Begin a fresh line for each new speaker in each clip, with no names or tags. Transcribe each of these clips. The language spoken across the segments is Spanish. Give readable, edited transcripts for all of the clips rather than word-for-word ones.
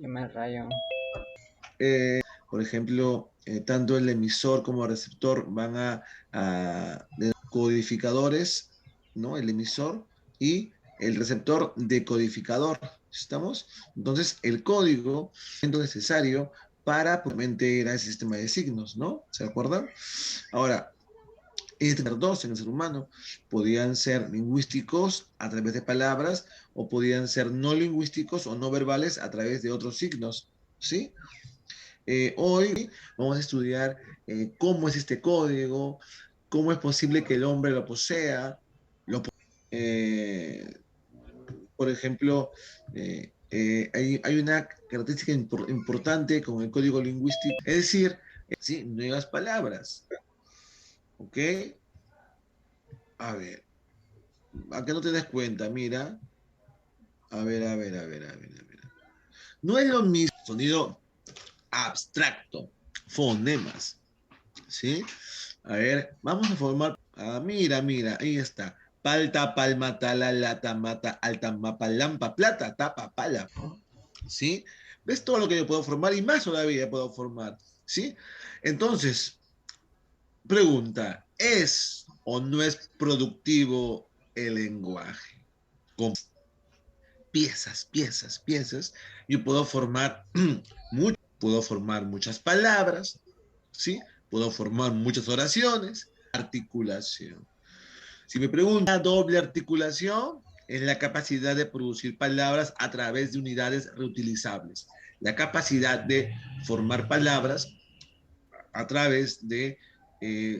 Yo me rayo.
Por ejemplo, tanto el emisor como el receptor van a codificadores, ¿no? El emisor y el receptor decodificador. ¿Estamos? Entonces, el código es necesario para probablemente era el sistema de signos, ¿no? ¿Se acuerdan? Ahora, tener dos en el ser humano. Podían ser lingüísticos a través de palabras o podían ser no lingüísticos o no verbales a través de otros signos, ¿sí? Hoy vamos a estudiar cómo es este código, cómo es posible que el hombre lo posea, lo, eh, por ejemplo, hay una característica importante con el código lingüístico, es decir, ¿sí? Nuevas palabras, ¿ok? A ver, a que no te des cuenta, mira, a ver. No es lo mismo sonido abstracto, fonemas, ¿sí? A ver, vamos a formar. Ah, mira, ahí está. Palta, palma, tala, lata, mata, alta, mapa, lampa, plata, tapa, pala. ¿Sí? ¿Ves todo lo que yo puedo formar y más todavía puedo formar? ¿Sí? Entonces, pregunta, ¿es o no es productivo el lenguaje? Con piezas, yo puedo formar muchas palabras, ¿sí? Puedo formar muchas oraciones, articulación. Si me preguntan, doble articulación es la capacidad de producir palabras a través de unidades reutilizables. La capacidad de formar palabras a través de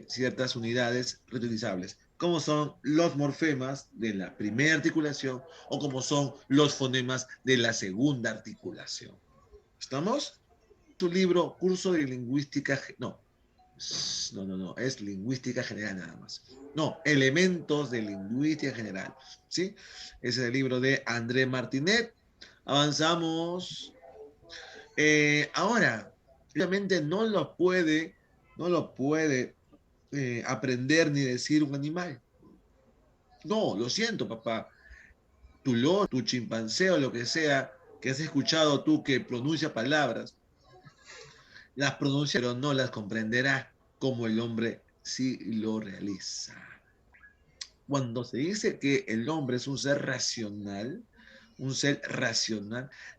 ciertas unidades reutilizables, como son los morfemas de la primera articulación o como son los fonemas de la segunda articulación. ¿Estamos? Tu libro, curso de lingüística, no, es lingüística general nada más. No, elementos de lingüística general, ¿sí? Ese es el libro de André Martinet. Avanzamos. Ahora, obviamente no lo puede aprender ni decir un animal. No, lo siento, papá. Tu loro, tu chimpancé o lo que sea que has escuchado tú que pronuncia palabras, las pronuncia pero no las comprenderá como el hombre sí lo realiza. Cuando se dice que el hombre es un ser racional,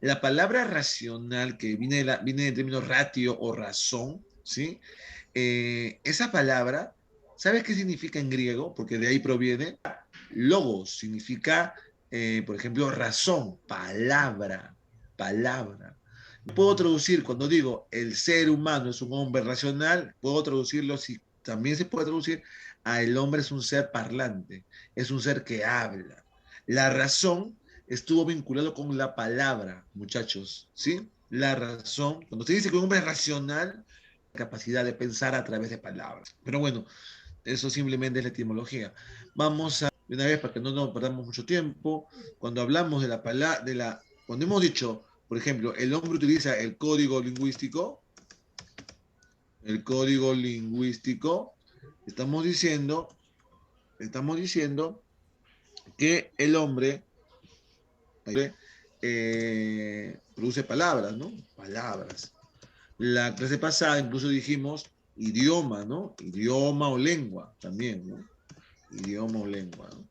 la palabra racional que viene del término ratio o razón, ¿sí? Esa palabra, ¿sabes qué significa en griego? Porque de ahí proviene. Logos significa, por ejemplo, razón, palabra. Puedo traducir, cuando digo el ser humano es un hombre racional, puedo traducirlo, si también se puede traducir a el hombre es un ser parlante, es un ser que habla. La razón estuvo vinculado con la palabra, muchachos, ¿sí? La razón, cuando se dice que un hombre es racional, la capacidad de pensar a través de palabras. Pero bueno, eso simplemente es la etimología. Vamos a, de una vez, para que no nos perdamos mucho tiempo, cuando hablamos de la palabra, cuando hemos dicho, por ejemplo, el hombre utiliza el código lingüístico, estamos diciendo, estamos diciendo que el hombre produce palabras, ¿no? Palabras. La clase pasada incluso dijimos idioma, ¿no? Idioma o lengua también, ¿no? Idioma o lengua, ¿no?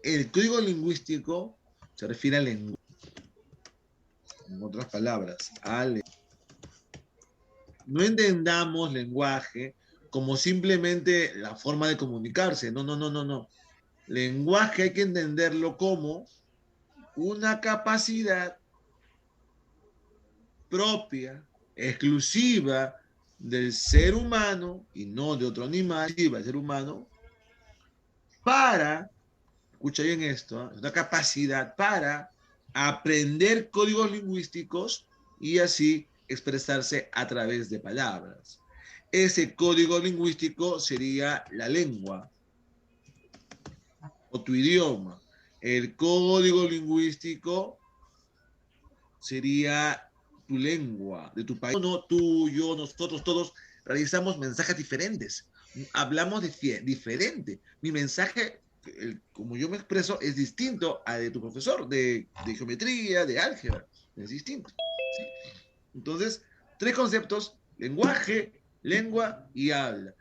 El código lingüístico se refiere a lenguaje, en otras palabras, no entendamos lenguaje como simplemente la forma de comunicarse, no. Lenguaje hay que entenderlo como una capacidad propia, exclusiva del ser humano y no de otro animal, exclusiva del ser humano, para, escucha bien esto, ¿eh? Una capacidad para aprender códigos lingüísticos y así expresarse a través de palabras. Ese código lingüístico sería la lengua o tu idioma. El código lingüístico sería tu lengua, de tu país. No, tú, yo, nosotros, todos realizamos mensajes diferentes. Hablamos diferente. Mi mensaje, como yo me expreso, es distinto al de tu profesor de geometría, de álgebra. Es distinto. Entonces, tres conceptos: lenguaje, lengua y habla.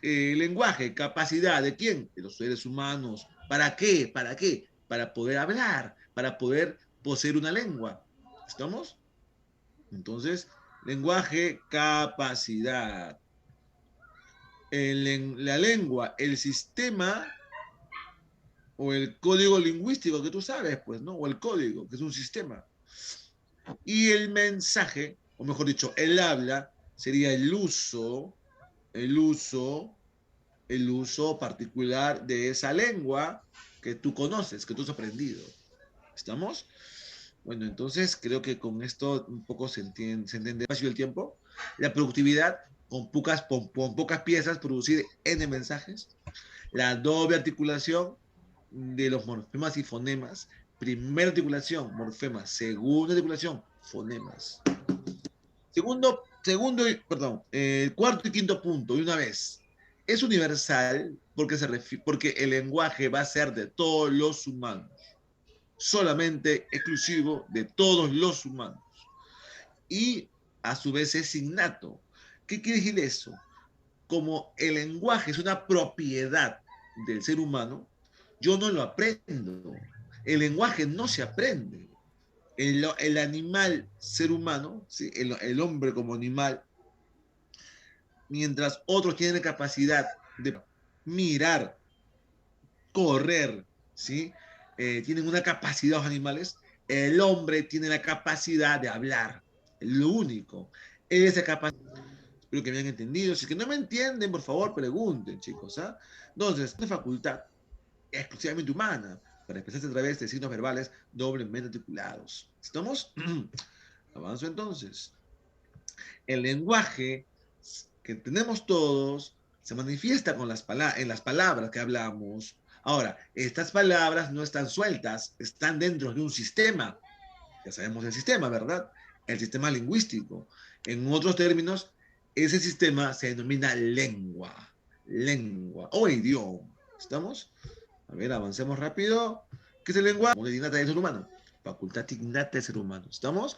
Lenguaje, capacidad ¿de quién? De los seres humanos. ¿Para qué? ¿Para qué? Para poder hablar, para poder poseer una lengua. ¿Estamos? Entonces, lenguaje, capacidad. La lengua, el sistema o el código lingüístico que tú sabes, pues, ¿no? O el código, que es un sistema. Y el mensaje, o mejor dicho, el habla, sería el uso, el uso particular de esa lengua que tú conoces, que tú has aprendido. ¿Estamos? Bueno, entonces creo que con esto un poco se entiende el espacio del tiempo. La productividad, con pocas piezas, producir N mensajes. La doble articulación de los morfemas y fonemas. Primera articulación, morfemas. Segunda articulación, fonemas. Cuarto y quinto punto, de una vez. Es universal porque el lenguaje va a ser de todos los humanos. Solamente exclusivo de todos los humanos. Y a su vez es innato. ¿Qué quiere decir eso? Como el lenguaje es una propiedad del ser humano, yo no lo aprendo. El lenguaje no se aprende. El animal ser humano, ¿sí? El hombre como animal, mientras otros tienen capacidad de mirar, correr, ¿sí? Tienen una capacidad los animales, el hombre tiene la capacidad de hablar, lo único. Esa capacidad, espero que me hayan entendido. Si es que no me entienden, por favor, pregunten, chicos. ¿Ah? Entonces, una facultad exclusivamente humana para expresarse a través de signos verbales doblemente articulados. ¿Estamos? Avanzo entonces. El lenguaje que tenemos todos se manifiesta en las palabras que hablamos. Ahora, estas palabras no están sueltas, están dentro de un sistema. Ya sabemos el sistema, ¿verdad? El sistema lingüístico. En otros términos, ese sistema se denomina lengua. Lengua o idioma. ¿Estamos? A ver, avancemos rápido. ¿Qué es el lenguaje? Facultad innata del ser humano. Facultad innata del ser humano. ¿Estamos?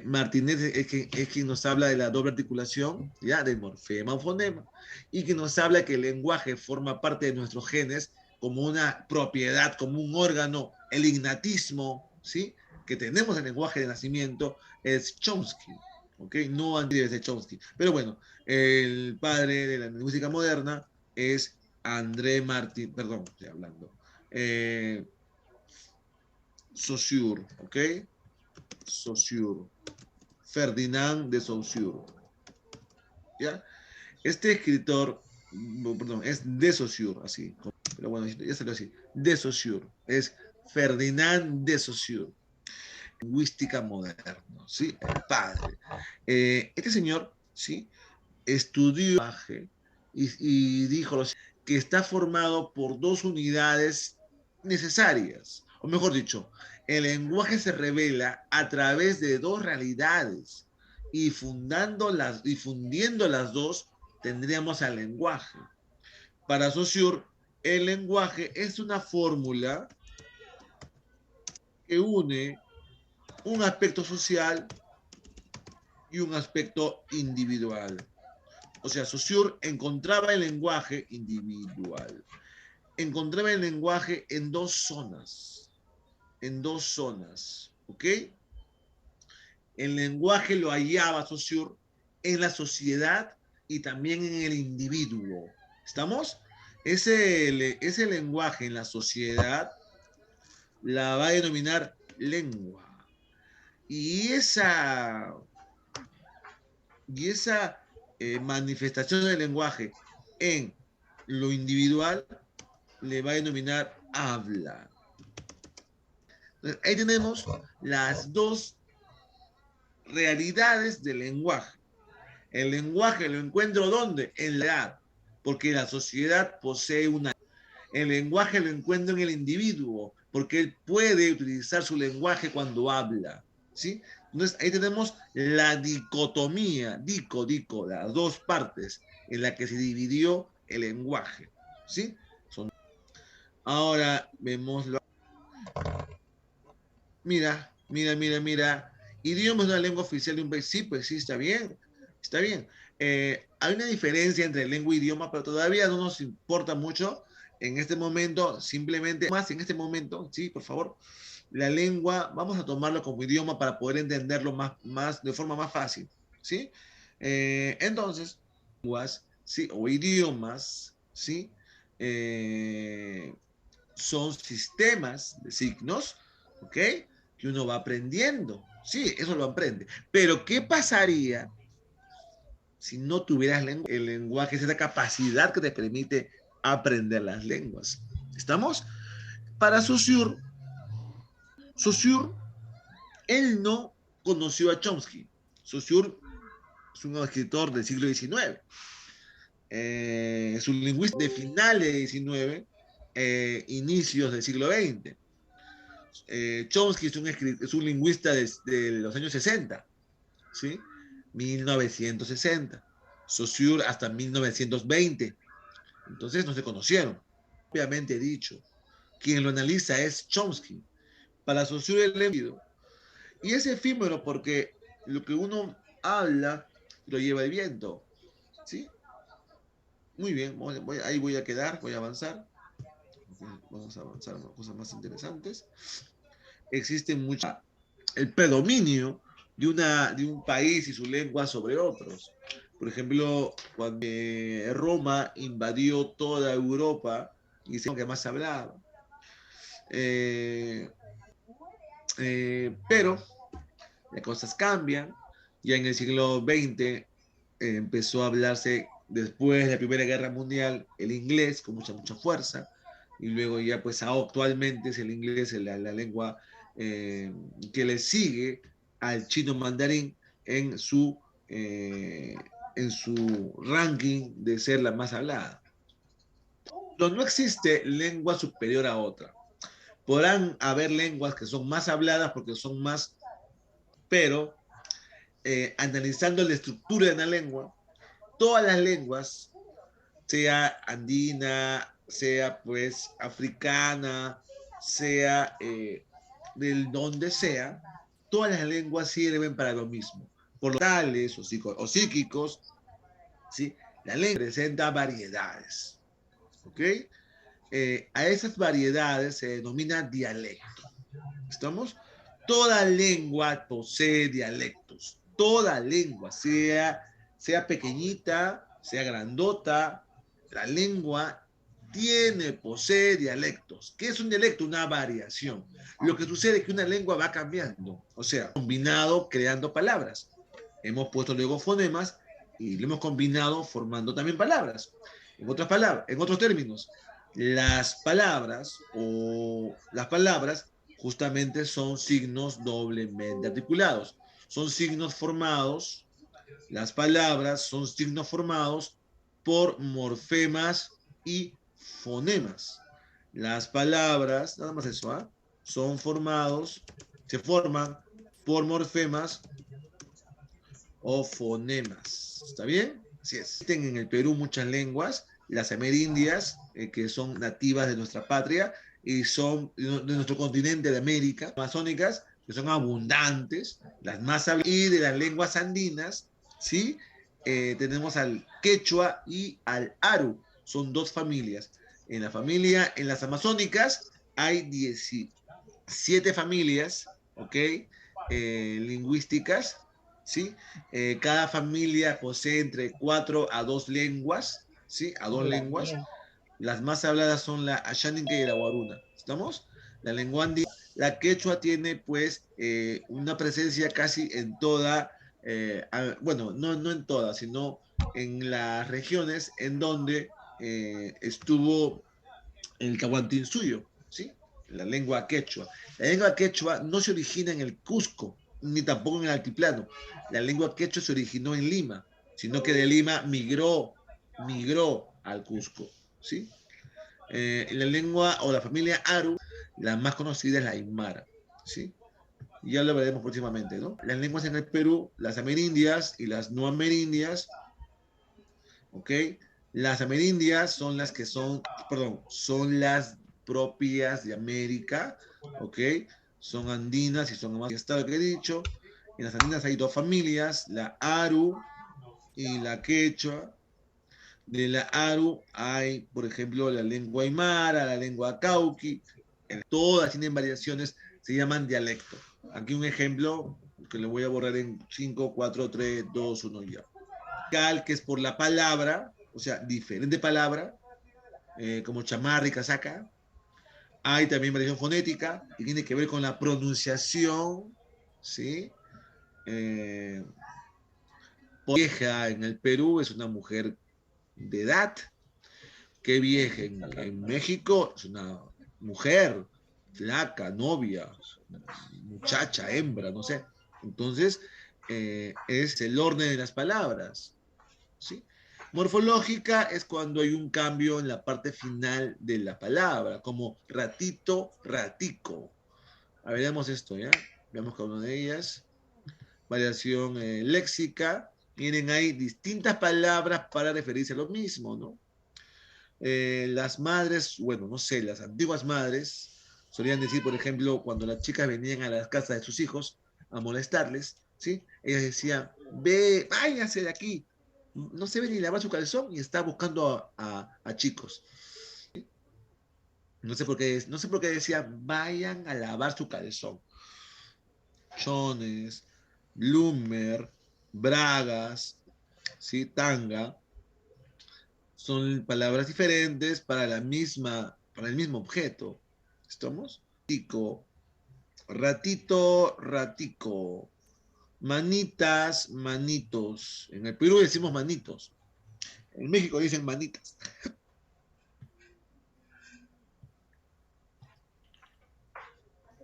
Martínez es quien nos habla de la doble articulación, ya, del morfema o fonema, y que nos habla que el lenguaje forma parte de nuestros genes como una propiedad, como un órgano, el innatismo, ¿sí? Que tenemos el lenguaje de nacimiento, es Chomsky, ¿ok? No antes de Chomsky. Pero bueno, el padre de la lingüística moderna es André Martín, perdón, estoy hablando, Saussure, ¿ok? Saussure, Ferdinand de Saussure, ¿ya? Este escritor, perdón, es de Saussure, así, pero bueno, ya se lo así, de Saussure, es Ferdinand de Saussure, lingüística moderna, ¿sí? El padre. Este señor, ¿sí? Estudió y dijo que está formado por dos unidades necesarias, o mejor dicho, el lenguaje se revela a través de dos realidades y fundiendo las dos tendríamos al lenguaje. Para Saussure, el lenguaje es una fórmula que une un aspecto social y un aspecto individual. O sea, Saussure encontraba el lenguaje individual. Encontraba el lenguaje en dos zonas, ¿ok? El lenguaje lo hallaba Saussure en la sociedad y también en el individuo. ¿Estamos? Ese lenguaje en la sociedad la va a denominar lengua. Y esa manifestación del lenguaje en lo individual le va a denominar habla. Entonces, ahí tenemos las dos realidades del lenguaje. El lenguaje lo encuentro ¿dónde? En la edad, porque la sociedad posee una. El lenguaje lo encuentro en el individuo, porque él puede utilizar su lenguaje cuando habla. ¿Sí? Entonces ahí tenemos la dicotomía, las dos partes en la que se dividió el lenguaje. ¿Sí? Ahora vemos. Mira. idioma es una lengua oficial de un país. Sí, pues sí, está bien. Está bien. Hay una diferencia entre lengua e idioma, pero todavía no nos importa mucho en este momento, simplemente más en este momento, sí, por favor, la lengua, vamos a tomarlo como idioma para poder entenderlo de forma más fácil, ¿sí? Entonces, lenguas, ¿sí? O idiomas, ¿sí? Eh, son sistemas de signos, ¿ok? Que uno va aprendiendo. Sí, eso lo aprende. Pero, ¿qué pasaría si no tuvieras lengua? El lenguaje es esa capacidad que te permite aprender las lenguas. ¿Estamos? Para Saussure, él no conoció a Chomsky. Saussure es un escritor del siglo XIX. Es un lingüista de finales del XIX, inicios del siglo XX. Chomsky es un lingüista de los años 60, ¿sí? 1960. Saussure hasta 1920. Entonces no se conocieron. Obviamente dicho, quien lo analiza es Chomsky. Para Saussure el lenguaje y es efímero porque lo que uno habla lo lleva el viento, ¿sí? Muy bien, ahí voy a quedar, voy a avanzar. Vamos a avanzar a cosas más interesantes. Existe mucha el predominio de un país y su lengua sobre otros. Por ejemplo, cuando Roma invadió toda Europa y es lo que más se hablaba. Eh, pero las cosas cambian. Ya en el siglo XX empezó a hablarse, después de la Primera Guerra Mundial, el inglés con mucha fuerza. Y luego ya pues actualmente es el inglés la lengua que le sigue al chino mandarín en su, eh, en su ranking de ser la más hablada. Pero no existe lengua superior a otra. Podrán haber lenguas que son más habladas porque son más, pero analizando la estructura de una lengua, todas las lenguas, sea andina, sea pues africana, sea del donde sea, todas las lenguas sirven para lo mismo. Por lo tales o psíquicos, ¿sí? La lengua presenta variedades, ¿ok? A esas variedades se denomina dialecto. ¿Estamos? Toda lengua posee dialectos. Toda lengua, sea pequeñita, sea grandota, la lengua posee dialectos. ¿Qué es un dialecto? Una variación. Lo que sucede es que una lengua va cambiando, o sea, combinado creando palabras. Hemos puesto luego fonemas y lo hemos combinado formando también palabras. En otros términos, las palabras justamente son signos doblemente articulados. Son signos formados, las palabras son signos formados por morfemas y fonemas. Las palabras, nada más eso, ¿eh? Se forman por morfemas o fonemas. ¿Está bien? Así es. Existen en el Perú muchas lenguas, las amerindias, que son nativas de nuestra patria y son de nuestro continente de América, amazónicas, que son abundantes, las más habladas, y de las lenguas andinas, ¿sí? Tenemos al quechua y al aru, son dos familias. En las amazónicas hay 17 familias, ¿ok? Lingüísticas, ¿sí? Cada familia posee entre 4 a 2 lenguas, ¿sí? A 2 lenguas. Las más habladas son la Ashaninka y la Guaruna. ¿Estamos? La lengua andina, la quechua tiene pues una presencia casi en toda, bueno, no en todas, sino en las regiones en donde estuvo el Cahuantinsuyo, ¿sí? La lengua quechua. La lengua quechua no se origina en el Cusco, ni tampoco en el altiplano. La lengua quechua se originó en Lima, sino que de Lima migró al Cusco, ¿sí? La lengua o la familia Aru, la más conocida es la Aymara, ¿sí? Ya lo veremos próximamente, ¿no? Las lenguas en el Perú, las amerindias y las no amerindias, ¿ok? Las amerindias son las que son, perdón, son las propias de América, ¿ok? Son andinas y son más, está lo que he dicho. En las andinas hay dos familias, la Aru y la Quechua. De la Aru hay, por ejemplo, la lengua Aymara, la lengua Cauqui. Todas tienen variaciones, se llaman dialecto. Aquí un ejemplo que le voy a borrar en 5, 4, 3, 2, 1 ya. Cal, que es por la palabra, o sea, diferente palabra, como chamarra y casaca. Hay también variación fonética y tiene que ver con la pronunciación, ¿sí? Eh, vieja en el Perú es una mujer de edad. ¿Qué vieja? En México es una mujer, flaca, novia, muchacha, hembra, no sé. Entonces, es el orden de las palabras, ¿sí? Morfológica es cuando hay un cambio en la parte final de la palabra, como ratito, ratico. A ver, veamos esto, ¿ya? Veamos cada una de ellas. Variación léxica. Miren, hay distintas palabras para referirse a lo mismo, ¿no? Las madres, bueno, no sé, las antiguas madres solían decir, por ejemplo, cuando las chicas venían a las casas de sus hijos a molestarles, ¿sí? Ellas decían, ve, váyase de aquí. No se ve ni lavar su calzón y está buscando a chicos. No sé por qué decían, vayan a lavar su calzón. Chones, bloomer, bragas, ¿sí? Tanga, son palabras diferentes para el mismo objeto. ¿Estamos? Ratico, ratito, ratico. Manitas, manitos. En el Perú decimos manitos. En México dicen manitas.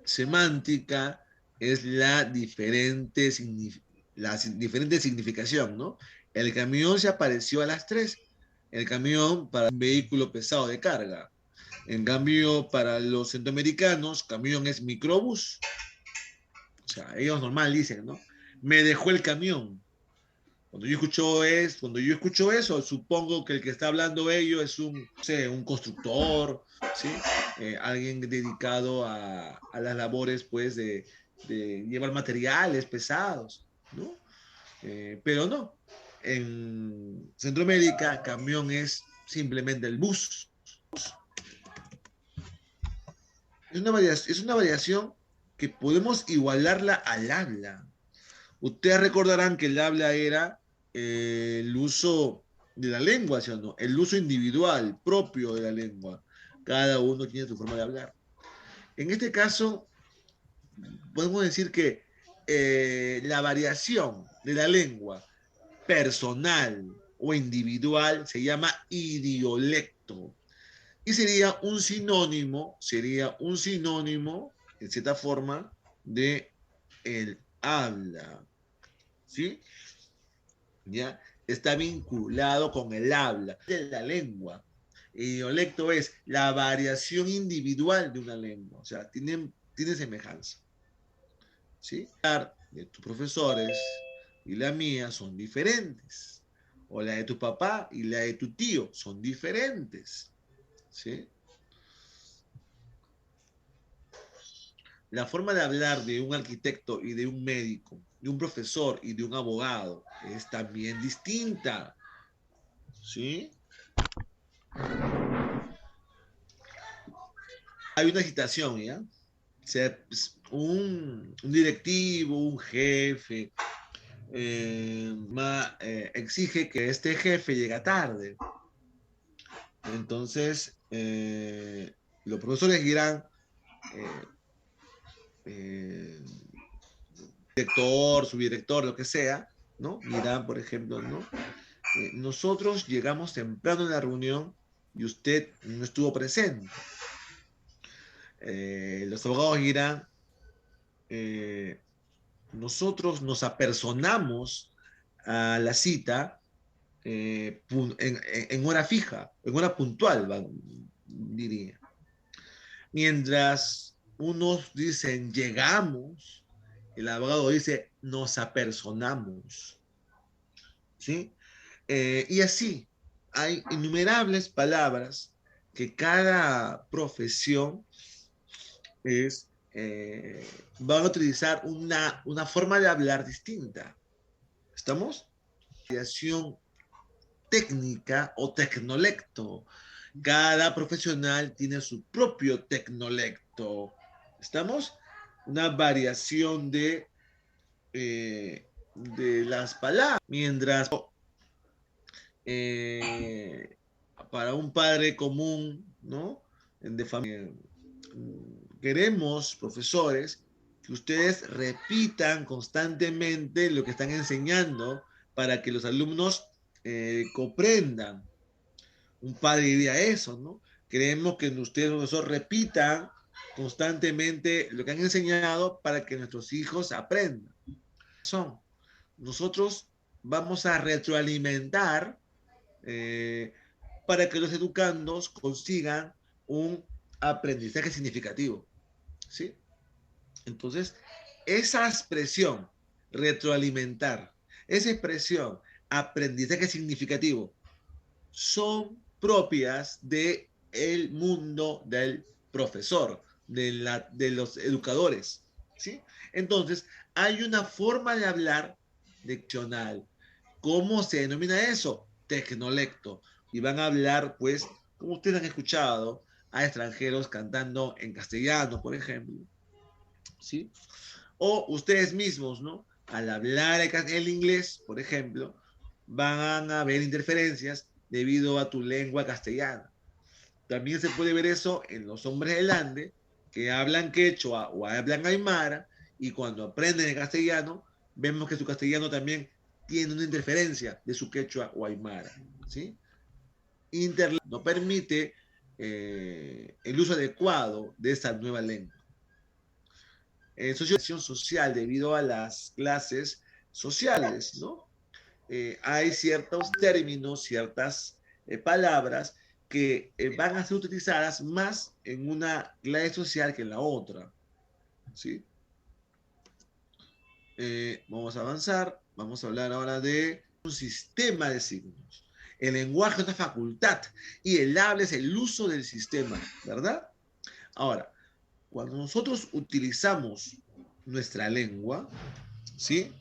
Semántica es la diferente significación, ¿no? El camión se apareció a las 3. El camión para un vehículo pesado de carga. En cambio, para los centroamericanos, camión es microbús. O sea, ellos normal dicen, ¿no? Me dejó el camión. Cuando yo escucho eso, supongo que el que está hablando ello es un, no sé, un constructor, ¿sí? Alguien dedicado a las labores, pues, de llevar materiales pesados, ¿no? Pero no. En Centroamérica, camión es simplemente el bus. Es una variación que podemos igualarla al habla. Ustedes recordarán que el habla era el uso de la lengua, ¿sí o no? El uso individual, propio de la lengua. Cada uno tiene su forma de hablar. En este caso, podemos decir que la variación de la lengua personal o individual se llama idiolecto. Y sería un sinónimo, en cierta forma, de el habla. ¿Sí? ¿Ya? Está vinculado con el habla de la lengua. El dialecto es la variación individual de una lengua, o sea, tiene semejanza. ¿Sí? De tus profesores y la mía son diferentes, o la de tu papá y la de tu tío son diferentes. ¿Sí? La forma de hablar de un arquitecto y de un médico, de un profesor y de un abogado es también distinta. ¿Sí? Hay una citación, ¿ya? O sea, pues, un directivo, un jefe, exige que este jefe llegue tarde. Entonces, los profesores dirán, eh, eh, director, subdirector, lo que sea, ¿no? Dirán, por ejemplo, ¿no? Nosotros llegamos temprano en la reunión y usted no estuvo presente. Los abogados dirán, eh, nosotros nos apersonamos a la cita en hora fija, en hora puntual, diría. Mientras unos dicen llegamos, el abogado dice nos apersonamos. ¿Sí? Y así, hay innumerables palabras que cada profesión es van a utilizar una forma de hablar distinta. ¿Estamos? Variación técnica o tecnolecto. Cada profesional tiene su propio tecnolecto. ¿Estamos? Una variación de las palabras. Mientras para un padre común, ¿no? De familia, queremos, profesores, que ustedes repitan constantemente lo que están enseñando para que los alumnos comprendan. Un padre diría eso, ¿no? Queremos que ustedes, profesor, repitan constantemente lo que han enseñado para que nuestros hijos aprendan. Nosotros vamos a retroalimentar para que los educandos consigan un aprendizaje significativo, ¿sí? Entonces, esa expresión, retroalimentar, esa expresión, aprendizaje significativo, son propias del mundo del profesor, de los educadores, ¿sí? Entonces, hay una forma de hablar diccional. ¿Cómo se denomina eso? Tecnolecto. Y van a hablar, pues, como ustedes han escuchado, a extranjeros cantando en castellano, por ejemplo, ¿sí? O ustedes mismos, ¿no? Al hablar el inglés, por ejemplo, van a haber interferencias debido a tu lengua castellana. También se puede ver eso en los hombres del Ande que hablan quechua o hablan aymara y cuando aprenden el castellano, vemos que su castellano también tiene una interferencia de su quechua o aymara, ¿sí? No permite el uso adecuado de esta nueva lengua. Socialización social debido a las clases sociales, ¿no? Hay ciertos términos, ciertas palabras que van a ser utilizadas más en una clase social que en la otra, ¿sí? Vamos a avanzar, vamos a hablar ahora de un sistema de signos. El lenguaje es una facultad y el habla es el uso del sistema, ¿verdad? Ahora, cuando nosotros utilizamos nuestra lengua, ¿sí?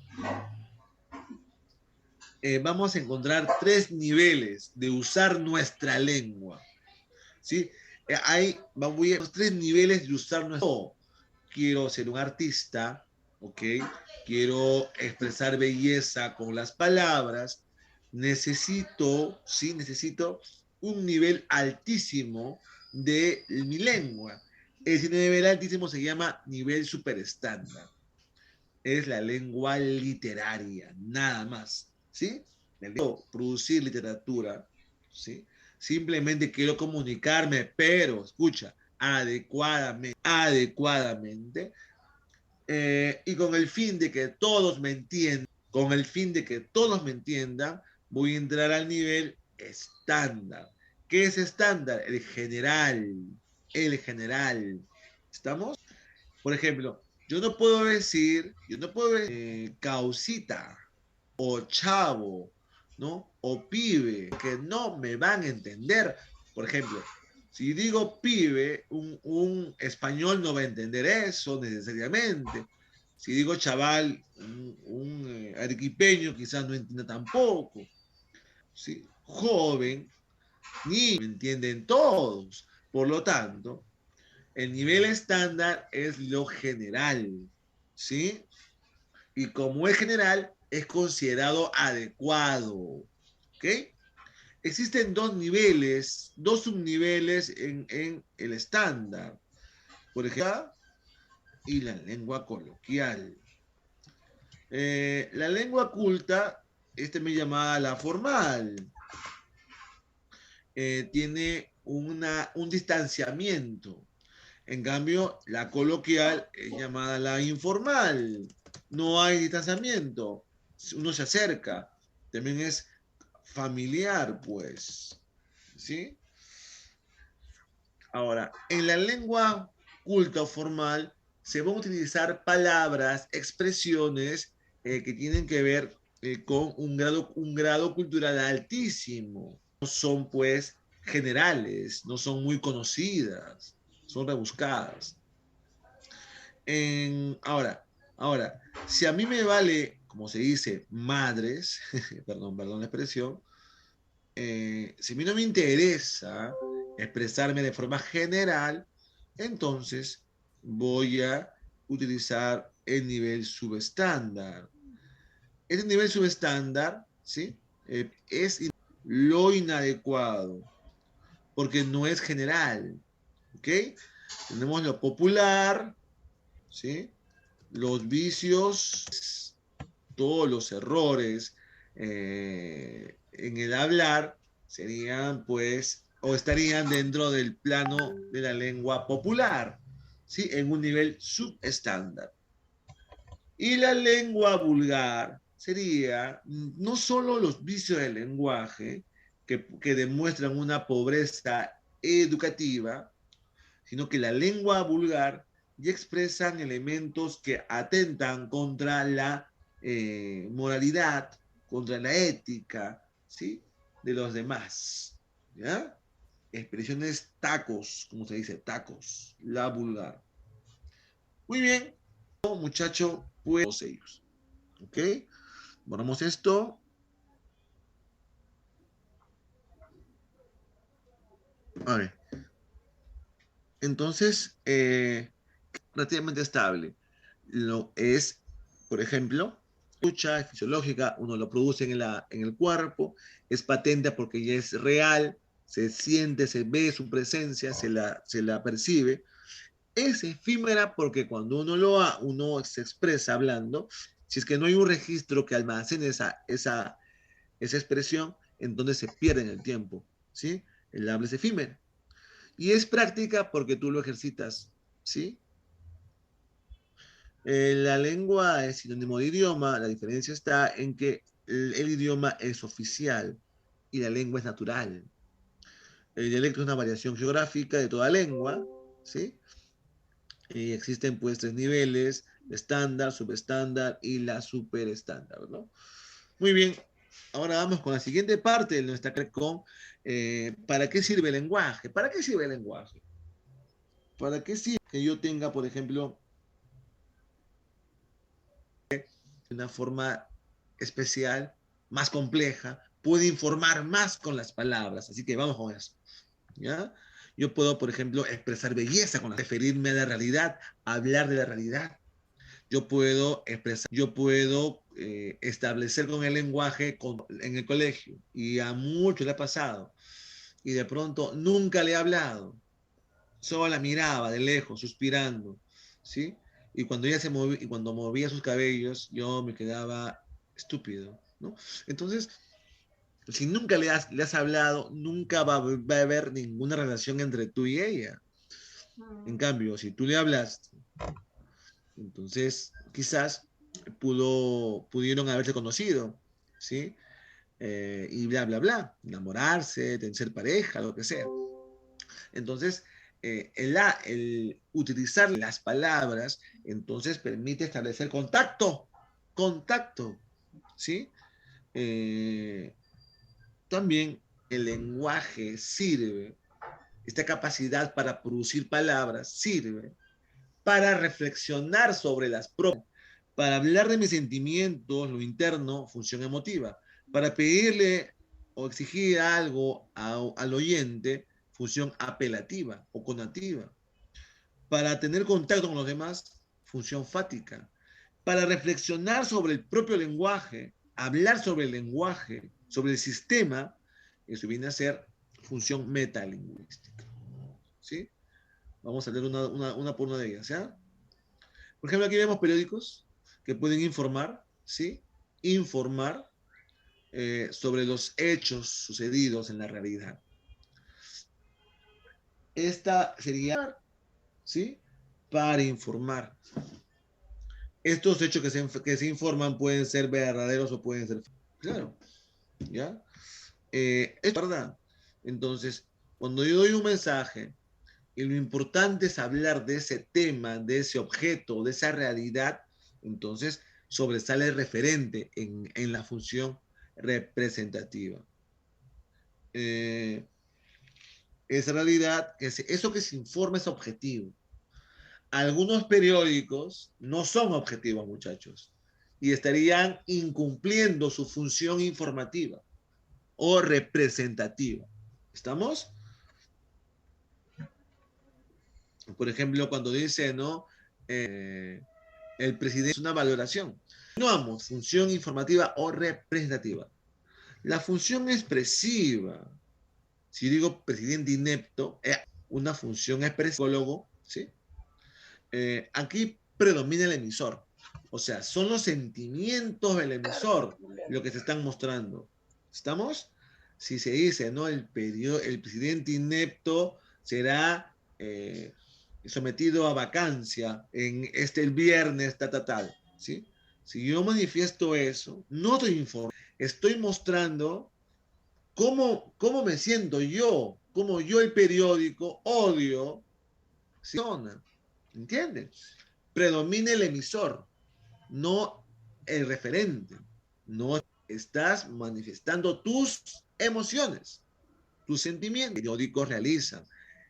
Vamos a encontrar 3 niveles de usar nuestra lengua, ¿sí? Hay 3 niveles de usar nuestra lengua. Quiero ser un artista, ¿ok? Quiero expresar belleza con las palabras. Necesito, ¿sí? Necesito un nivel altísimo de mi lengua. Ese nivel altísimo se llama nivel superestándar. Es la lengua literaria, nada más, ¿sí? Producir literatura, ¿sí? Simplemente quiero comunicarme, pero, escucha, adecuadamente, y con el fin de que todos me entiendan, voy a entrar al nivel estándar. ¿Qué es estándar? El general. ¿Estamos? Por ejemplo, yo no puedo decir causita o chavo, ¿no? O pibe, que no me van a entender. Por ejemplo, si digo pibe, un español no va a entender eso necesariamente. Si digo chaval, un arequipeño quizás no entienda tampoco. ¿Sí? Joven, ni me entienden todos. Por lo tanto, el nivel estándar es lo general, ¿sí? Y como es general, es considerado adecuado, ¿ok? Existen 2 niveles, 2 subniveles en el estándar, por ejemplo, y la lengua coloquial. La lengua culta, me llamada la formal, tiene un distanciamiento. En cambio, la coloquial es llamada la informal. No hay distanciamiento. Uno se acerca. También es familiar, pues. ¿Sí? Ahora, en la lengua culta o formal se van a utilizar palabras, expresiones que tienen que ver con un grado cultural altísimo. No son, pues, generales, no son muy conocidas, son rebuscadas. Ahora, si a mí me vale, como se dice, madres, perdón la expresión, si a mí no me interesa expresarme de forma general, entonces voy a utilizar el nivel subestándar. Ese nivel subestándar, ¿sí? Es lo inadecuado, porque no es general, ¿ok? Tenemos lo popular, ¿sí? Los vicios, todos los errores en el hablar serían, pues, o estarían dentro del plano de la lengua popular, ¿sí? En un nivel subestándar. Y la lengua vulgar sería no solo los vicios del lenguaje que demuestran una pobreza educativa, sino que la lengua vulgar ya expresan elementos que atentan contra la moralidad, contra la ética, ¿sí? De los demás, ¿ya? Expresiones tacos, como se dice, tacos, la vulgar. Muy bien, muchacho, pues todos ellos, ¿ok? Borramos esto. A ver. Entonces, relativamente estable. Lo es, por ejemplo, lucha es fisiológica, uno lo produce en el cuerpo, es patente porque ya es real, se siente, se ve su presencia, se la percibe. Es efímera porque cuando uno se expresa hablando, si es que no hay un registro que almacene esa expresión, entonces se pierde en el tiempo, ¿sí? El habla es efímero. Y es práctica porque tú lo ejercitas, ¿sí? La lengua es sinónimo de idioma, la diferencia está en que el idioma es oficial y la lengua es natural. El dialecto es una variación geográfica de toda lengua, ¿sí? Y existen pues tres niveles, estándar, subestándar y la superestándar, ¿no? Muy bien, ahora vamos con la siguiente parte de nuestra con ¿para qué sirve el lenguaje? ¿Para qué sirve el lenguaje? ¿Para qué sirve que yo tenga, por ejemplo, una forma especial, más compleja, puede informar más con las palabras? Así que vamos con eso, ¿ya? Yo puedo, por ejemplo, expresar belleza, con referirme a la realidad, hablar de la realidad. Yo puedo expresar, yo puedo establecer con el lenguaje en el colegio, y a muchos le ha pasado, y de pronto nunca le he hablado, solo la miraba de lejos, suspirando, ¿sí? Y cuando ella se movía, y cuando movía sus cabellos, yo me quedaba estúpido, ¿no? Entonces, si nunca le has hablado, nunca va a haber ninguna relación entre tú y ella. En cambio, si tú le hablas, entonces quizás pudieron haberse conocido, ¿sí? Y bla, bla, bla, enamorarse, tener ser pareja, lo que sea. Entonces, el utilizar las palabras, entonces permite establecer contacto, ¿sí? Eh, También el lenguaje sirve, esta capacidad para producir palabras sirve para reflexionar sobre las propias, para hablar de mis sentimientos, lo interno, función emotiva, para pedirle o exigir algo al oyente, función apelativa o conativa, para tener contacto con los demás, función fática, para reflexionar sobre el propio lenguaje, hablar sobre el lenguaje, sobre el sistema, eso viene a ser función metalingüística, ¿sí? Vamos a leer una por una de ellas, ¿ya? Por ejemplo, aquí vemos periódicos que pueden informar, ¿sí? Informar sobre los hechos sucedidos en la realidad. Esta sería, ¿sí? Para informar. Estos hechos que se informan pueden ser verdaderos o pueden ser... Claro, ¿ya? Es verdad. Entonces, cuando yo doy un mensaje y lo importante es hablar de ese tema, de ese objeto, de esa realidad, entonces sobresale el referente en la función representativa. Esa realidad, eso que se informa es objetivo. algunos periódicos no son objetivos, muchachos, y estarían incumpliendo su función informativa o representativa. ¿Estamos? Por ejemplo, cuando dice, ¿no? El presidente es una valoración. No vamos, función informativa o representativa. La función expresiva, si digo presidente inepto, una función expresiva, ¿sí? Aquí predomina el emisor. O sea, son los sentimientos del emisor lo que se están mostrando. ¿Estamos? Si se dice, ¿no? El presidente inepto será sometido a vacancia en el viernes, tal. ¿Sí? Si yo manifiesto eso, no estoy informando, estoy mostrando cómo me siento yo, cómo yo el periódico odio, ¿sí? ¿Entiendes? Predomina el emisor, no el referente. No estás manifestando tus emociones, tus sentimientos. Los periódicos realizan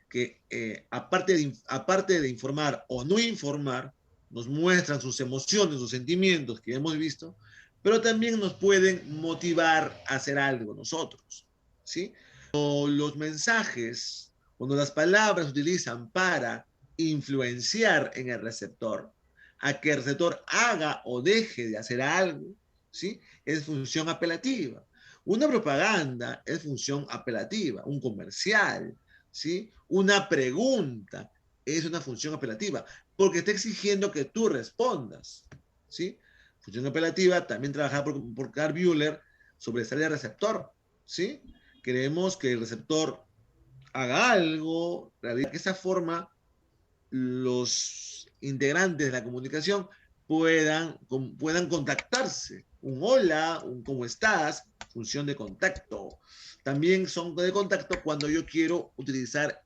que aparte de informar o no informar, nos muestran sus emociones, sus sentimientos que hemos visto, pero también nos pueden motivar a hacer algo nosotros, ¿sí? O los mensajes, cuando las palabras se utilizan para influenciar en el receptor, a que el receptor haga o deje de hacer algo, ¿sí? Es función apelativa. Una propaganda es función apelativa, un comercial, ¿sí? Una pregunta es una función apelativa, porque está exigiendo que tú respondas, ¿sí? Función apelativa, también trabajada por Carl Buehler, sobresale el receptor, ¿sí? Queremos que el receptor haga algo, de esa forma los integrantes de la comunicación puedan contactarse. Un hola, un cómo estás, función de contacto. También son de contacto cuando yo quiero utilizar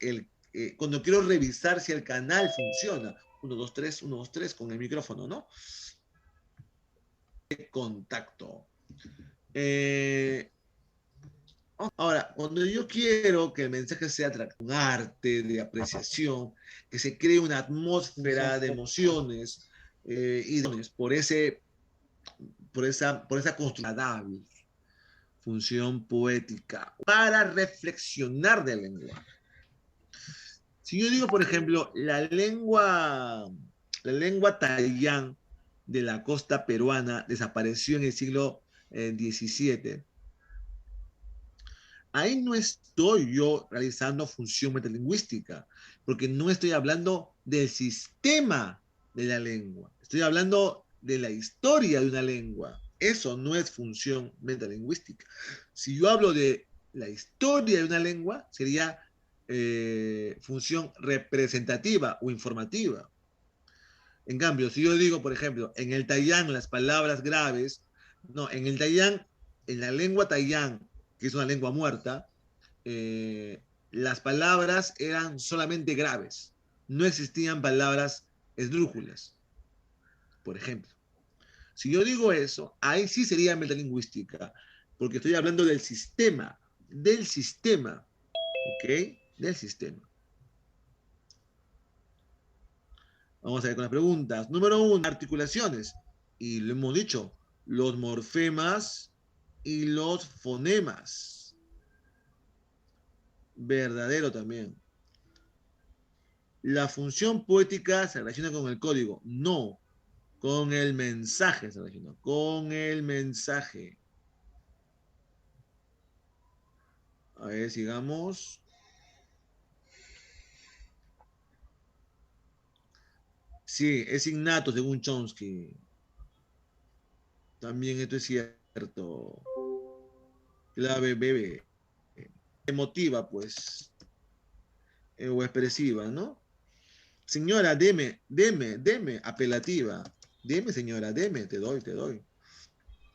cuando quiero revisar si el canal funciona. 1, 2, 3, 1, 2, 3 con el micrófono, ¿no? Contacto. Ahora, cuando yo quiero que el mensaje sea un arte de apreciación, que se cree una atmósfera de emociones y por esa construcción, función poética, para reflexionar del lenguaje. Si yo digo, por ejemplo, la lengua tayán de la costa peruana desapareció en el siglo XVII, ahí no estoy yo realizando función metalingüística, porque no estoy hablando del sistema de la lengua, estoy hablando de la historia de una lengua. Eso no es función metalingüística. Si yo hablo de la historia de una lengua, sería función representativa o informativa. En cambio, si yo digo, por ejemplo, en el tayán las palabras graves, no, en el tayán, en la lengua tayán, que es una lengua muerta, las palabras eran solamente graves. No existían palabras esdrújulas, por ejemplo. Si yo digo eso, ahí sí sería metalingüística, porque estoy hablando del sistema, ¿ok? Del sistema. Vamos a ver con las preguntas. Número 1, articulaciones. Y lo hemos dicho, los morfemas y los fonemas. Verdadero también. La función poética se relaciona con el código. No, con el mensaje se relaciona. Con el mensaje. A ver, sigamos. Sí, es innato según Chomsky. También esto es cierto. Clave bebé. Emotiva, pues. O expresiva, ¿no? Señora, deme, apelativa. Deme, señora, deme, te doy.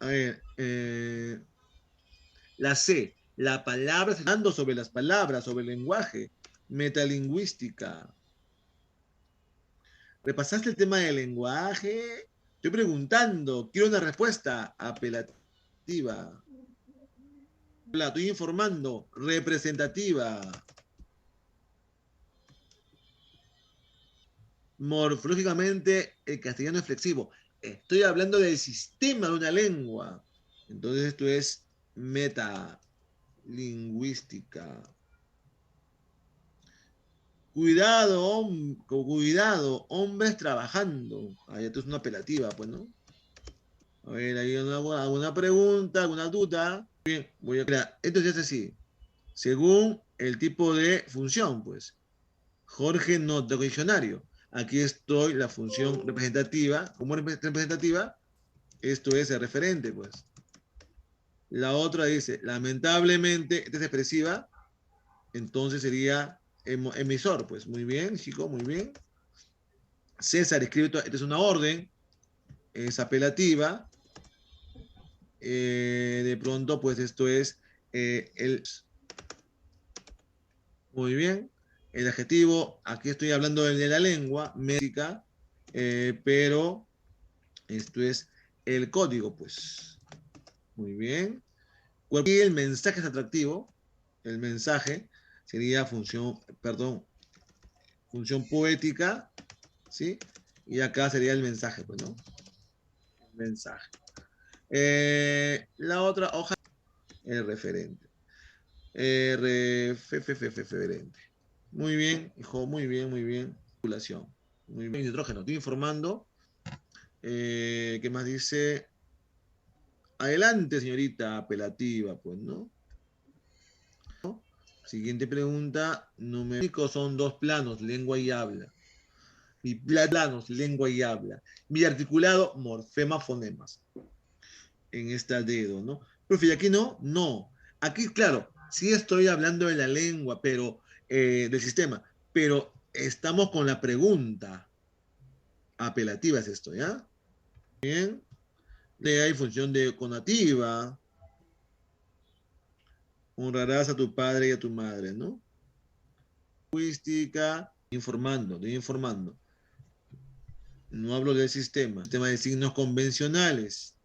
A ver, la C, la palabra, hablando sobre las palabras, sobre el lenguaje, metalingüística. ¿Repasaste el tema del lenguaje? Estoy preguntando, quiero una respuesta apelativa. La estoy informando, representativa. morfológicamente el castellano es flexivo. Estoy hablando del sistema de una lengua. Entonces esto es metalingüística. Cuidado, cuidado, hombres trabajando. Ahí esto es una apelativa, pues, ¿no? A ver, ¿hay alguna pregunta, alguna duda? Bien, voy a crear. Esto ya es así. Según el tipo de función, pues. Jorge nota diccionario. Aquí estoy, la función representativa. ¿Cómo es representativa? Esto es el referente, pues. La otra dice, lamentablemente, esta es expresiva, entonces sería emisor, pues. Muy bien, chico, muy bien. César escribe, esta es una orden, es apelativa. De pronto, pues esto es el... Muy bien. El adjetivo, aquí estoy hablando de la lengua médica, pero esto es el código, pues. Muy bien. Y el mensaje es atractivo. El mensaje sería función, perdón, función poética, ¿sí? Y acá sería el mensaje, pues, ¿no? El mensaje. La otra hoja, el referente. Referente. Muy bien, hijo, muy bien, muy bien. Circulación. Muy bien. Nitrógeno, estoy informando. ¿Qué más dice? Adelante, señorita apelativa, pues, ¿no? Siguiente pregunta. Numérico son dos planos, lengua y habla. Mi planos, lengua y habla. Mi articulado, morfema, fonemas. En esta dedo, ¿no? Profe, ¿y aquí no? No. Aquí, claro, sí estoy hablando de la lengua, pero del sistema, pero estamos con la pregunta apelativa, es esto, ¿ya? Bien. De ahí función de conativa. Honrarás a tu padre y a tu madre, ¿no? Lingüística, informando, estoy informando. No hablo del sistema. Sistema de signos convencionales.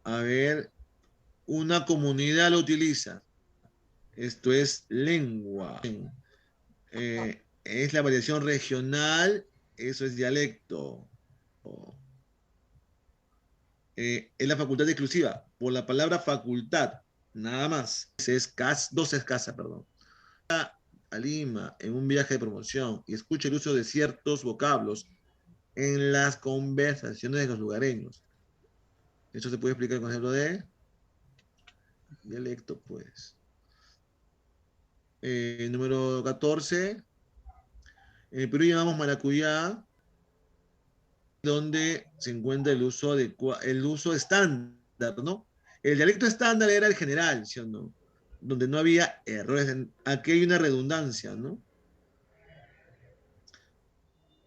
A ver, una comunidad lo utiliza. Esto es lengua. Es la variación regional, eso es dialecto. Es la facultad exclusiva, por la palabra facultad, nada más. Dos escasa, perdón. A Lima en un viaje de promoción y escucha el uso de ciertos vocablos en las conversaciones de los lugareños. Esto se puede explicar con ejemplo de dialecto, pues. Número 14. En el Perú llamamos maracuyá, donde se encuentra el uso estándar, ¿no? El dialecto estándar era el general, ¿sí o no? Donde no había errores. Aquí hay una redundancia, ¿no?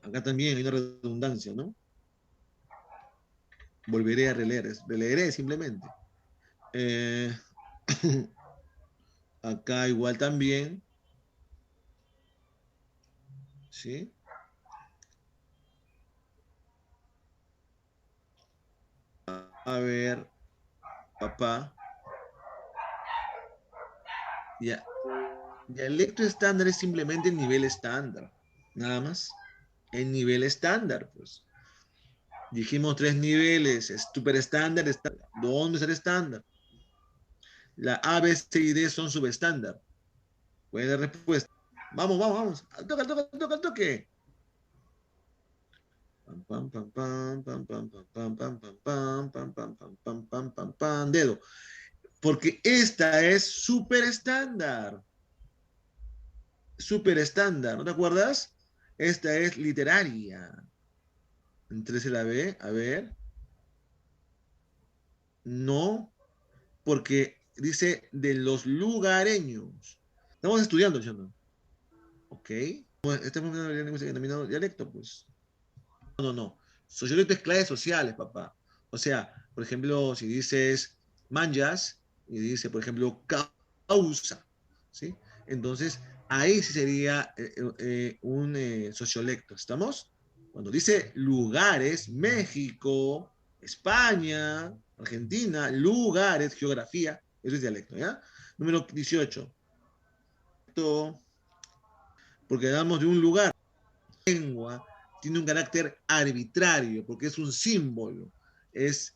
Acá también hay una redundancia, ¿no? Volveré a releeré simplemente. Eh, acá igual también, ¿sí? A ver, papá. Ya. Dialecto estándar es simplemente el nivel estándar, nada más. El nivel estándar, pues. Dijimos tres niveles, super estándar, estándar. ¿Dónde es el estándar? La A, B, C y D son subestándar. Buena respuesta. Vamos, vamos, vamos. Al toque, al toque, al toque, al toque. Pam, pam, pam, pam, pam, pam, pam, pam, pam, pam, pam, pam, pam, pam, pam, pam, pam, dedo. Porque esta es super estándar. Super estándar, ¿no te acuerdas? Esta es literaria. Entonces la B, a ver. No, porque dice de los lugareños. Estamos estudiando, ¿sí o no? Ok. Estamos viendo la lengua denominado dialecto, pues. No, no, no. Sociolecto es clases sociales, papá. O sea, por ejemplo, si dices manjas y dice, por ejemplo, causa, ¿sí? Entonces, ahí sí sería un sociolecto. ¿Estamos? Cuando dice lugares, México, España, Argentina, lugares, geografía, eso es dialecto, ¿ya? Número 18. porque hablamos de un lugar. La lengua tiene un carácter arbitrario, porque es un símbolo, es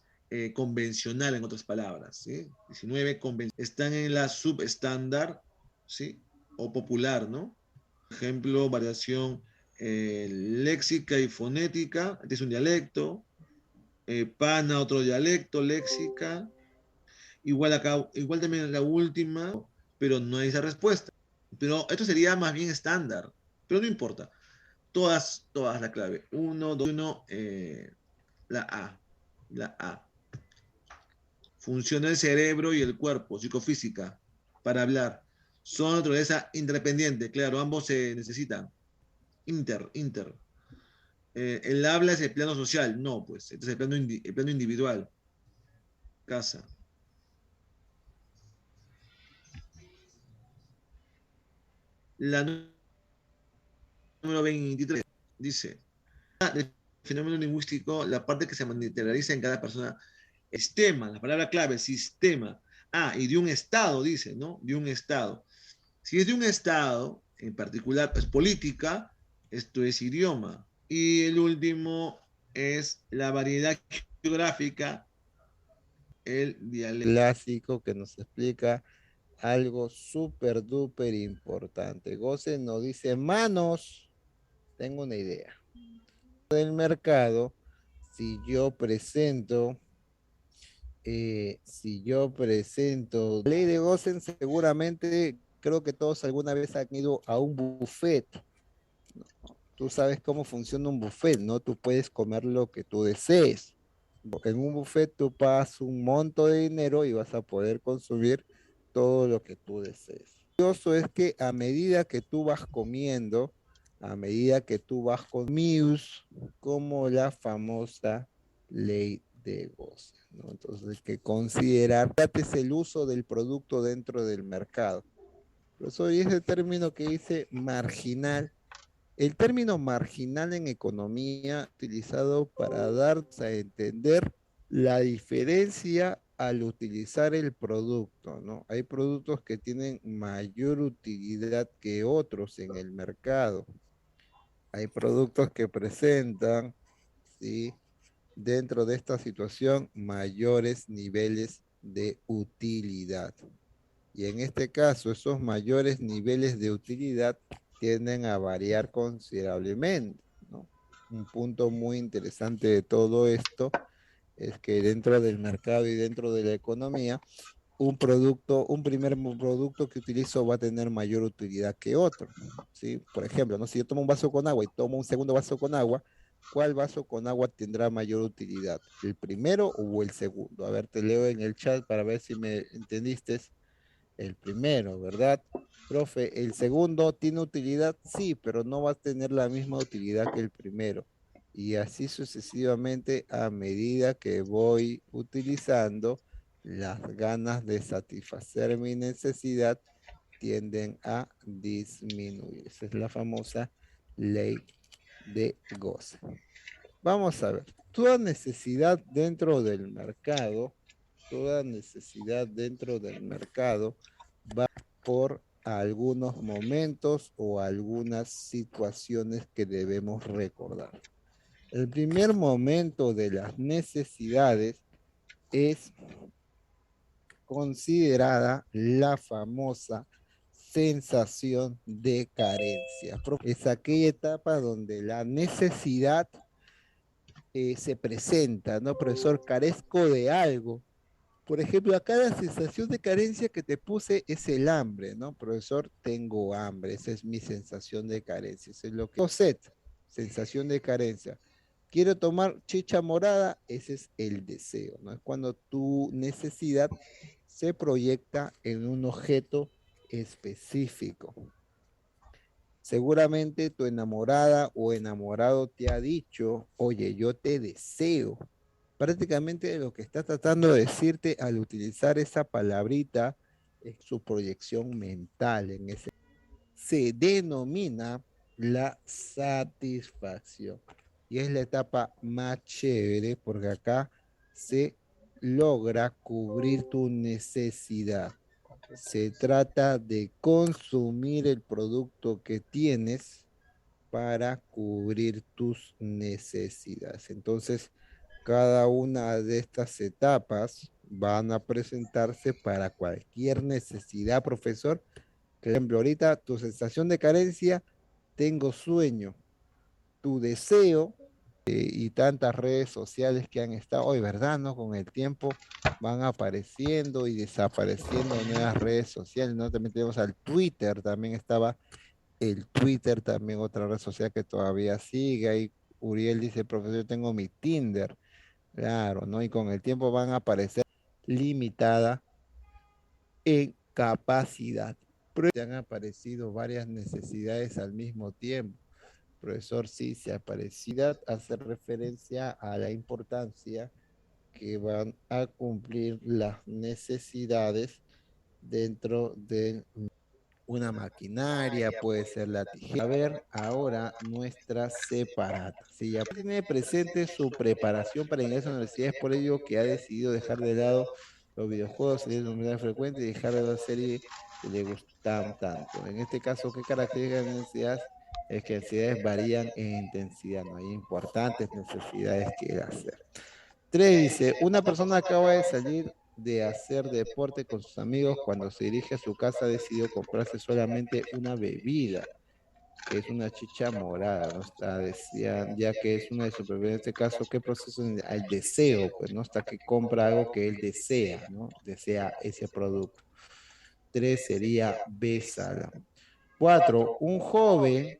convencional en otras palabras, ¿sí? 19 están en la subestándar, ¿sí? O popular, ¿no? Por ejemplo, variación léxica y fonética, este es un dialecto, pana, otro dialecto, léxica, igual acá, igual también la última, pero no hay esa respuesta. Pero esto sería más bien estándar, pero no importa. Todas la clave. Uno, dos, uno, la A. La A. Funciona el cerebro y el cuerpo, psicofísica, para hablar. Son naturaleza independiente, claro, ambos se necesitan. Inter. El habla es el plano social, no, pues, este es el plano individual. Casa. La número 23 dice, del fenómeno lingüístico, la parte que se materializa en cada persona, sistema, la palabra clave, sistema. Ah, y de un estado, dice, ¿no? De un estado. Si es de un estado, en particular, pues política, esto es idioma. Y el último es la variedad geográfica, el dialecto.
Clásico que nos explica algo súper duper importante. Gosen nos dice, manos, tengo una idea. Del mercado, si yo presento, ley de Gosen, seguramente creo que todos alguna vez han ido a un buffet. Tú sabes cómo funciona un buffet, ¿no? Tú puedes comer lo que tú desees. En un buffet tú pagas un monto de dinero y vas a poder consumir todo lo que tú desees. Lo curioso es que a medida que tú vas comiendo, a medida que tú vas con Mius, como la famosa ley de Gauss, ¿no? Entonces hay que considerar es el uso del producto dentro del mercado. Por eso hay ese término que dice marginal. El término marginal en economía utilizado para dar a entender la diferencia al utilizar el producto, ¿no? Hay productos que tienen mayor utilidad que otros en el mercado. Hay productos que presentan, ¿sí? Dentro de esta situación, mayores niveles de utilidad. Y en este caso, esos mayores niveles de utilidad tienden a variar considerablemente, ¿no? Un punto muy interesante de todo esto es que dentro del mercado y dentro de la economía, un primer producto que utilizo va a tener mayor utilidad que otro, ¿sí? Por ejemplo, ¿no? Si yo tomo un vaso con agua y tomo un segundo vaso con agua, ¿cuál vaso con agua tendrá mayor utilidad? ¿El primero o el segundo? A ver, te leo en el chat para ver si me entendiste. El primero, ¿verdad? Profe, el segundo tiene utilidad, sí, pero no va a tener la misma utilidad que el primero. Y así sucesivamente a medida que voy utilizando, las ganas de satisfacer mi necesidad tienden a disminuir. Esa es la famosa ley de Gauss. Vamos a ver, toda necesidad dentro del mercado va por algunos momentos o algunas situaciones que debemos recordar. El primer momento de las necesidades es considerada la famosa sensación de carencia. Es aquella etapa donde la necesidad se presenta, ¿no, profesor? Carezco de algo. Por ejemplo, acá la sensación de carencia que te puse es el hambre, ¿no? Profesor, tengo hambre, esa es mi sensación de carencia, eso es lo que... Sed, sensación de carencia. Quiero tomar chicha morada, ese es el deseo, ¿no? Es cuando tu necesidad se proyecta en un objeto específico. Seguramente tu enamorada o enamorado te ha dicho, oye, yo te deseo. Prácticamente lo que está tratando de decirte al utilizar esa palabrita es su proyección mental en ese. Se denomina la satisfacción. Y es la etapa más chévere porque acá se logra cubrir tu necesidad. Se trata de consumir el producto que tienes para cubrir tus necesidades. Entonces, cada una de estas etapas van a presentarse para cualquier necesidad, profesor. Por ejemplo, ahorita tu sensación de carencia, tengo sueño, tu deseo y tantas redes sociales que han estado hoy, ¿verdad? ¿No? Con el tiempo van apareciendo y desapareciendo nuevas redes sociales, ¿no? También tenemos al Twitter, también estaba el Twitter, también otra red social que todavía sigue. Ahí Uriel dice, profesor, yo tengo mi Tinder, claro, ¿no? Y con el tiempo van a aparecer limitada en capacidad. Pero te han aparecido varias necesidades al mismo tiempo. Profesor, sí, se aparecida hace referencia a la importancia que van a cumplir las necesidades dentro de una maquinaria, puede ser la tijera. A ver, ahora nuestra separata. Si ya tiene presente su preparación para ingreso a la universidad, es por ello que ha decidido dejar de lado los videojuegos, salir de manera frecuente y dejar de la serie que le gustan tanto. En este caso, ¿qué características de necesidades? Es que necesidades varían en intensidad, no hay importantes necesidades que hacer. 3 dice, una persona acaba de salir de hacer deporte con sus amigos. Cuando se dirige a su casa decidió comprarse solamente una bebida, que es una chicha morada, ¿no? Está, decían, ya que es una de sus preferencias. En este caso, ¿qué proceso? El deseo, pues, ¿no? Hasta que compra algo que él desea, ¿no? Desea ese producto. 3 sería bésala. 4, un joven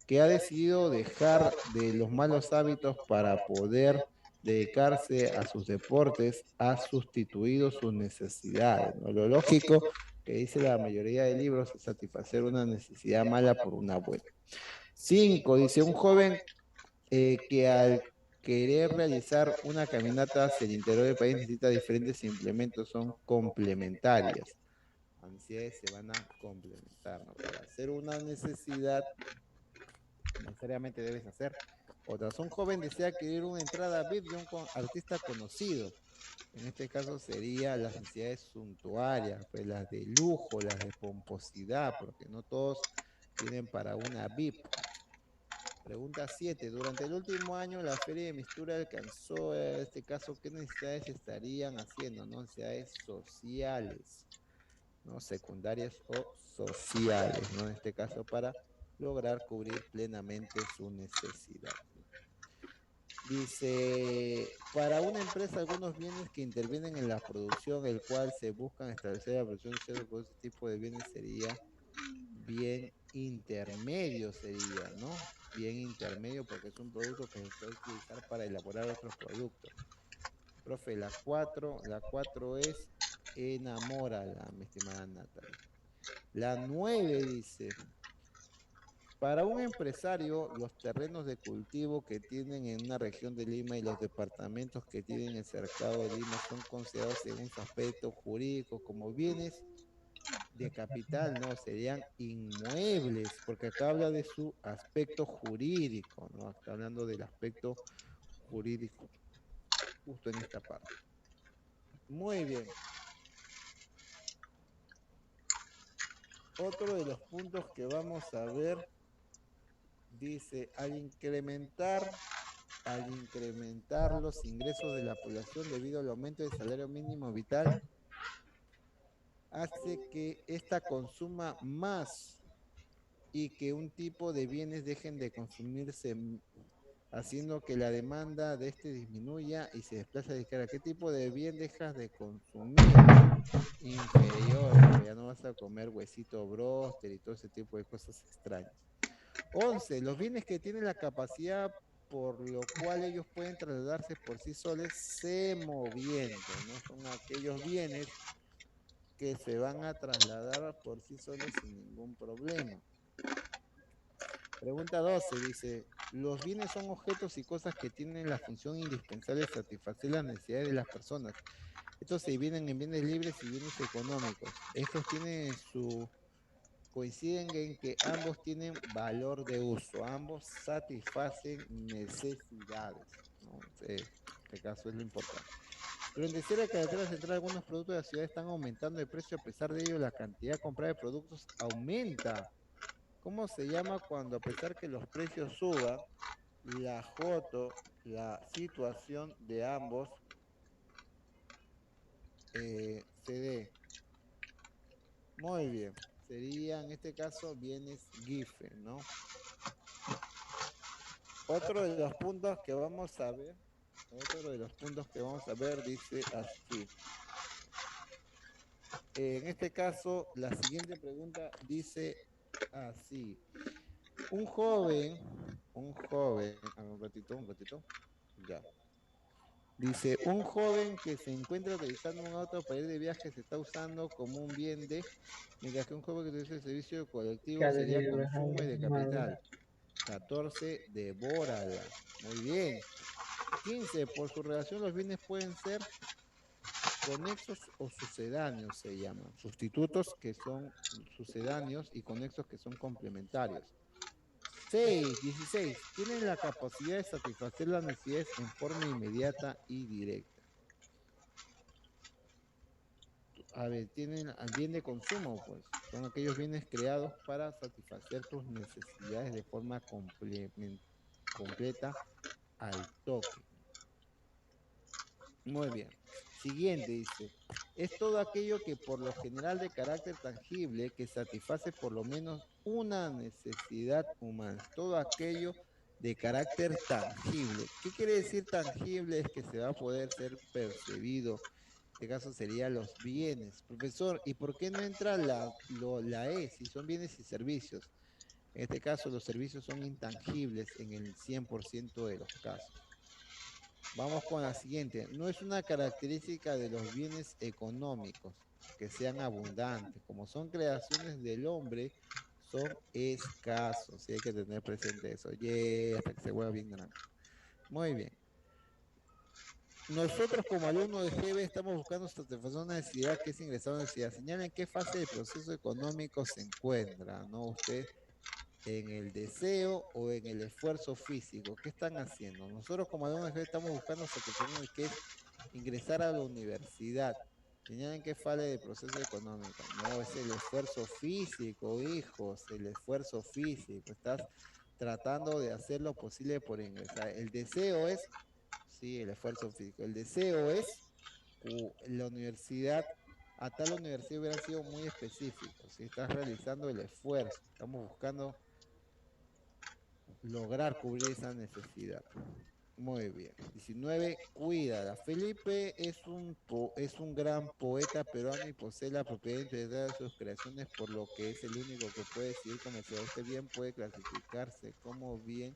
que ha decidido dejar de los malos hábitos para poder dedicarse a sus deportes, ha sustituido sus necesidades, ¿no? Lo lógico que dice la mayoría de libros es satisfacer una necesidad mala por una buena. 5, dice un joven que al querer realizar una caminata hacia el interior del país necesita diferentes implementos, son complementarias. Ansiedades se van a complementar, ¿no? Para hacer una necesidad necesariamente debes hacer otras. Un joven desea adquirir una entrada VIP de un artista conocido. En este caso sería las necesidades suntuarias, pues las de lujo, las de pomposidad, porque no todos tienen para una VIP. Pregunta 7. Durante el último año la feria de mistura alcanzó, en este caso, ¿qué necesidades estarían haciendo? ¿No? Necesidades sociales, ¿no? Secundarias o sociales, ¿no? En este caso para lograr cubrir plenamente su necesidad. Dice, para una empresa algunos bienes que intervienen en la producción, el cual se buscan establecer la producción de cierto por ese tipo de bienes sería bien intermedio, sería, ¿no? Bien intermedio porque es un producto que se puede utilizar para elaborar otros productos. Profe, la cuatro es enamórala, mi estimada Natalie. La 9 dice, para un empresario, los terrenos de cultivo que tienen en una región de Lima y los departamentos que tienen el cercado de Lima son considerados según su aspecto jurídico como bienes de capital, ¿no? Serían inmuebles, porque acá habla de su aspecto jurídico, ¿no? Está hablando del aspecto jurídico, justo en esta parte. Muy bien. Otro de los puntos que vamos a ver dice, al incrementar los ingresos de la población debido al aumento del salario mínimo vital, hace que ésta consuma más y que un tipo de bienes dejen de consumirse, haciendo que la demanda de este disminuya y se desplaza a discar. ¿Qué tipo de bien dejas de consumir? Inferior, pues ya no vas a comer huesito bróster y todo ese tipo de cosas extrañas. 11. Los bienes que tienen la capacidad por lo cual ellos pueden trasladarse por sí solos se moviendo, ¿no? Son aquellos bienes que se van a trasladar por sí solos sin ningún problema. Pregunta 12 dice, los bienes son objetos y cosas que tienen la función indispensable de satisfacer las necesidades de las personas. Estos se dividen en bienes libres y bienes económicos. Estos tienen coinciden en que ambos tienen valor de uso, ambos satisfacen necesidades, ¿no? En este caso es lo importante. Durante cierre de carretera central, algunos productos de la ciudad están aumentando de precio. A pesar de ello, la cantidad comprada de productos aumenta. ¿Cómo se llama cuando a pesar que los precios suban, la foto, la situación de ambos se dé? Muy bien. Sería en este caso bienes GIFE, ¿no? Otro de los puntos que vamos a ver, otro de los puntos que vamos a ver dice así. En este caso, la siguiente pregunta dice así. A ver, un ratito, ya. Dice, un joven que se encuentra utilizando un auto para ir de viaje se está usando como un bien de, mientras que un joven que utiliza el servicio colectivo sería consumo y de capital. 14, devórala. Muy bien. 15, por su relación los bienes pueden ser conexos o sucedáneos, se llaman. Sustitutos que son sucedáneos y conexos que son complementarios. 6, 16. Tienen la capacidad de satisfacer las necesidades en forma inmediata y directa. A ver, tienen bien de consumo, pues. Son aquellos bienes creados para satisfacer tus necesidades de forma completa al toque. Muy bien. Siguiente dice, es todo aquello que por lo general de carácter tangible que satisface por lo menos una necesidad humana. Es todo aquello de carácter tangible. ¿Qué quiere decir tangible? Es que se va a poder ser percibido. En este caso serían los bienes. Profesor, ¿y por qué no entra la E si son bienes y servicios? En este caso los servicios son intangibles en el 100% de los casos. Vamos con la siguiente. No es una característica de los bienes económicos que sean abundantes. Como son creaciones del hombre, son escasos. Y hay que tener presente eso. Hasta que se vuelva bien grande. Muy bien. Nosotros como alumnos de GB estamos buscando satisfacer una necesidad que es ingresar a la universidad. Señala en qué fase del proceso económico se encuentra, ¿no? Usted en el deseo o en el esfuerzo físico. ¿Qué están haciendo? Nosotros como alumnos estamos buscando satisfacción de que es ingresar a la universidad. Señalen qué falla del proceso económico. No, es el esfuerzo físico, hijos, el esfuerzo físico. Estás tratando de hacer lo posible por ingresar. El deseo es, sí, el esfuerzo físico. El deseo es la universidad, a tal universidad hubiera sido muy específico. Si estás realizando el esfuerzo, estamos buscando lograr cubrir esa necesidad. Muy bien. 19, cuídala. Felipe es un gran poeta peruano y posee la propiedad intelectual de sus creaciones, por lo que es el único que puede decidir comercial. Este bien puede clasificarse como bien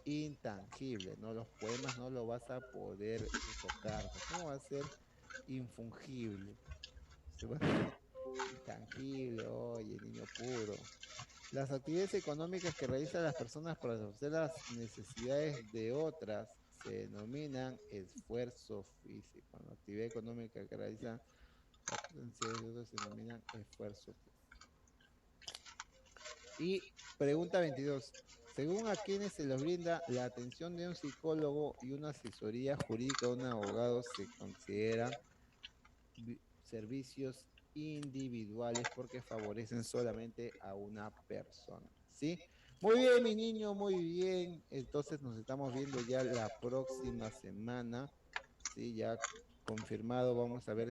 intangible, ¿no? Los poemas no lo vas a poder tocar, ¿no? ¿Cómo va a ser infungible? Se va a intangible, oye, niño puro. Las actividades económicas que realizan las personas para satisfacer las necesidades de otras se denominan esfuerzo físico. La actividad económica que realizan las necesidades de otras se denominan esfuerzo físico. Y pregunta 22. Según a quienes se les brinda la atención de un psicólogo y una asesoría jurídica de un abogado, se consideran servicios individuales porque favorecen solamente a una persona, ¿sí? Muy bien, mi niño, muy bien. Entonces nos estamos viendo ya la próxima semana, ¿sí? Ya confirmado, vamos a ver